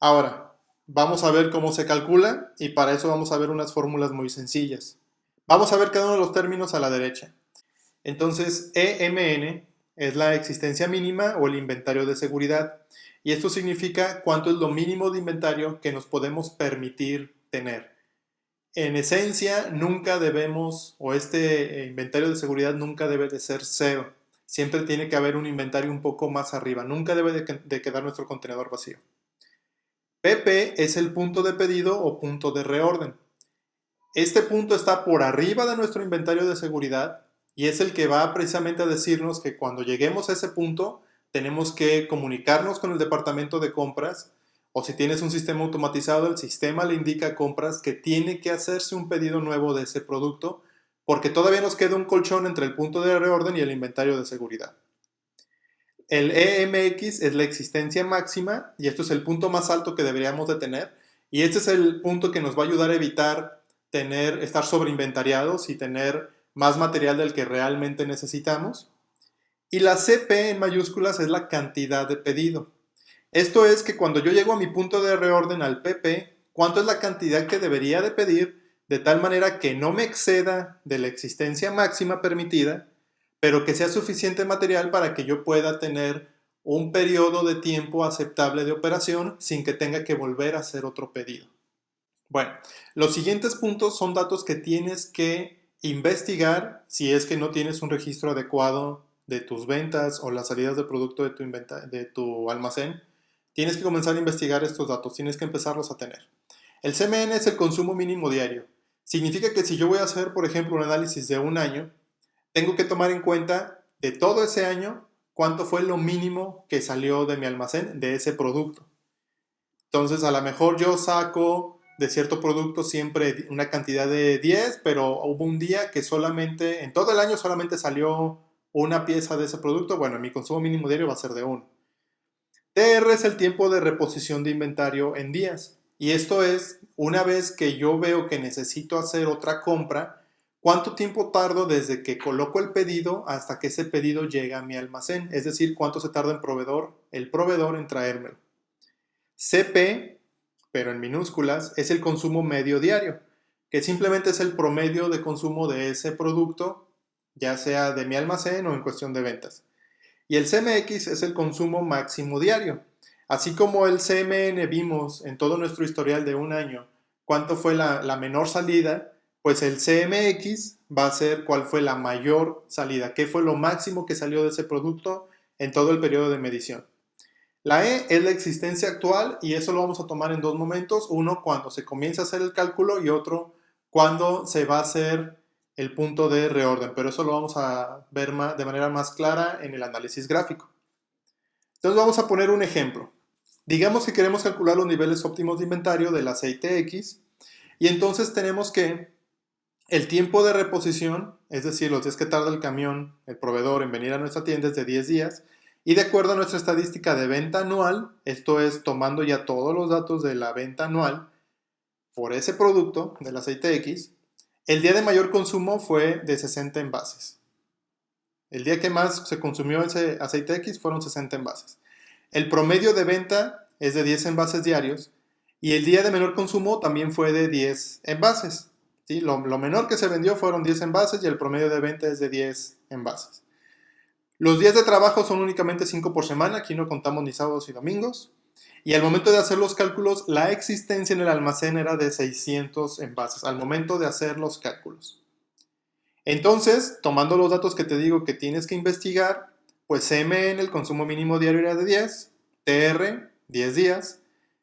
Ahora, vamos a ver cómo se calcula y para eso vamos a ver unas fórmulas muy sencillas. Vamos a ver cada uno de los términos a la derecha. Entonces, EMN es la existencia mínima o el inventario de seguridad. Y esto significa cuánto es lo mínimo de inventario que nos podemos permitir tener. En esencia, nunca debemos, o este inventario de seguridad nunca debe de ser cero. Siempre tiene que haber un inventario un poco más arriba. Nunca debe de quedar nuestro contenedor vacío. PP es el punto de pedido o punto de reorden. Este punto está por arriba de nuestro inventario de seguridad y es el que va precisamente a decirnos que cuando lleguemos a ese punto tenemos que comunicarnos con el departamento de compras, o si tienes un sistema automatizado, el sistema le indica a compras que tiene que hacerse un pedido nuevo de ese producto porque todavía nos queda un colchón entre el punto de reorden y el inventario de seguridad. El EMX es la existencia máxima y esto es el punto más alto que deberíamos de tener, y este es el punto que nos va a ayudar a evitar estar sobreinventariados y tener más material del que realmente necesitamos. Y la CP en mayúsculas es la cantidad de pedido. Esto es que cuando yo llego a mi punto de reorden al PP, ¿cuánto es la cantidad que debería de pedir de tal manera que no me exceda de la existencia máxima permitida, pero que sea suficiente material para que yo pueda tener un periodo de tiempo aceptable de operación sin que tenga que volver a hacer otro pedido? Bueno, los siguientes puntos son datos que tienes que investigar si es que no tienes un registro adecuado de tus ventas o las salidas de producto de tu almacén. Tienes que comenzar a investigar estos datos, tienes que empezarlos a tener. El CMN es el consumo mínimo diario. Significa que si yo voy a hacer, por ejemplo, un análisis de un año, tengo que tomar en cuenta de todo ese año cuánto fue lo mínimo que salió de mi almacén de ese producto. Entonces, a lo mejor yo saco de cierto producto siempre una cantidad de 10, pero hubo un día que solamente, en todo el año solamente salió una pieza de ese producto. Bueno, mi consumo mínimo diario va a ser de 1. TR es el tiempo de reposición de inventario en días. Y esto es, una vez que yo veo que necesito hacer otra compra, ¿cuánto tiempo tardo desde que coloco el pedido hasta que ese pedido llega a mi almacén? Es decir, ¿cuánto se tarda el proveedor en traérmelo? CP, pero en minúsculas, es el consumo medio diario, que simplemente es el promedio de consumo de ese producto, ya sea de mi almacén o en cuestión de ventas. Y el CMX es el consumo máximo diario. Así como el CMN vimos en todo nuestro historial de un año cuánto fue la menor salida, pues el CMX va a ser cuál fue la mayor salida, qué fue lo máximo que salió de ese producto en todo el periodo de medición. La E es la existencia actual y eso lo vamos a tomar en dos momentos. Uno cuando se comienza a hacer el cálculo y otro cuando se va a hacer el punto de reorden. Pero eso lo vamos a ver de manera más clara en el análisis gráfico. Entonces vamos a poner un ejemplo. Digamos que queremos calcular los niveles óptimos de inventario del aceite X y entonces tenemos que el tiempo de reposición, es decir, los días que tarda el camión, el proveedor en venir a nuestra tienda es de 10 días. Y de acuerdo a nuestra estadística de venta anual, esto es tomando ya todos los datos de la venta anual por ese producto del aceite X, el día de mayor consumo fue de 60 envases. El día que más se consumió ese aceite X fueron 60 envases. El promedio de venta es de 10 envases diarios y el día de menor consumo también fue de 10 envases. ¿Sí? Lo menor que se vendió fueron 10 envases y el promedio de venta es de 10 envases. Los días de trabajo son únicamente 5 por semana, aquí no contamos ni sábados y domingos. Y al momento de hacer los cálculos, la existencia en el almacén era de 600 envases, al momento de hacer los cálculos. Entonces, tomando los datos que te digo que tienes que investigar, pues CMN, el consumo mínimo diario era de 10, TR, 10 días,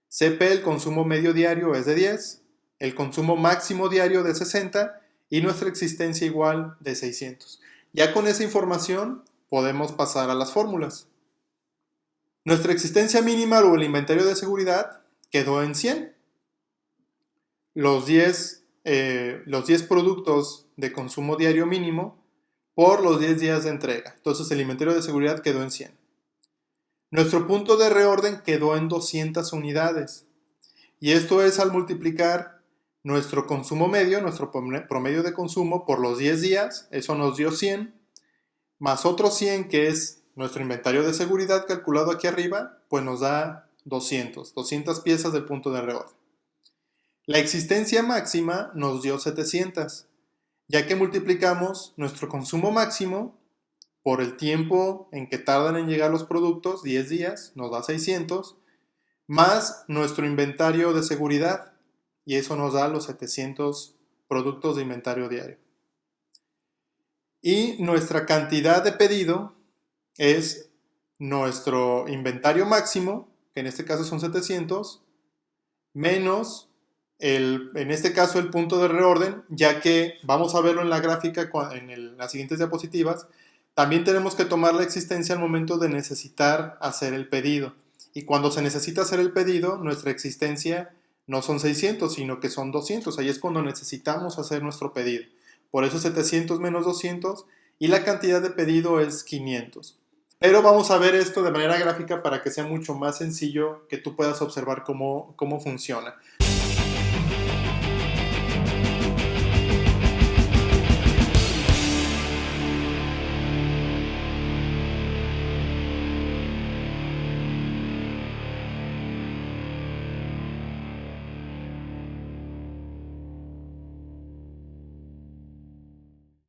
CP, el consumo medio diario es de 10, el consumo máximo diario de 60 y nuestra existencia igual de 600. Ya con esa información podemos pasar a las fórmulas. Nuestra existencia mínima o el inventario de seguridad quedó en 100. Los 10 productos de consumo diario mínimo por los 10 días de entrega. Entonces el inventario de seguridad quedó en 100. Nuestro punto de reorden quedó en 200 unidades. Y esto es al multiplicar nuestro consumo medio, nuestro promedio de consumo por los 10 días. Eso nos dio 100. Más otros 100 que es nuestro inventario de seguridad calculado aquí arriba, pues nos da 200 piezas del punto de reorden. La existencia máxima nos dio 700, ya que multiplicamos nuestro consumo máximo por el tiempo en que tardan en llegar los productos, 10 días, nos da 600, más nuestro inventario de seguridad, y eso nos da los 700 productos de inventario diario. Y nuestra cantidad de pedido es nuestro inventario máximo, que en este caso son 700, menos en este caso el punto de reorden, ya que vamos a verlo en la gráfica en las siguientes diapositivas. También tenemos que tomar la existencia al momento de necesitar hacer el pedido. Y cuando se necesita hacer el pedido, nuestra existencia no son 600, sino que son 200. Ahí es cuando necesitamos hacer nuestro pedido. Por eso 700 menos 200 y la cantidad de pedido es 500. Pero vamos a ver esto de manera gráfica para que sea mucho más sencillo que tú puedas observar cómo funciona.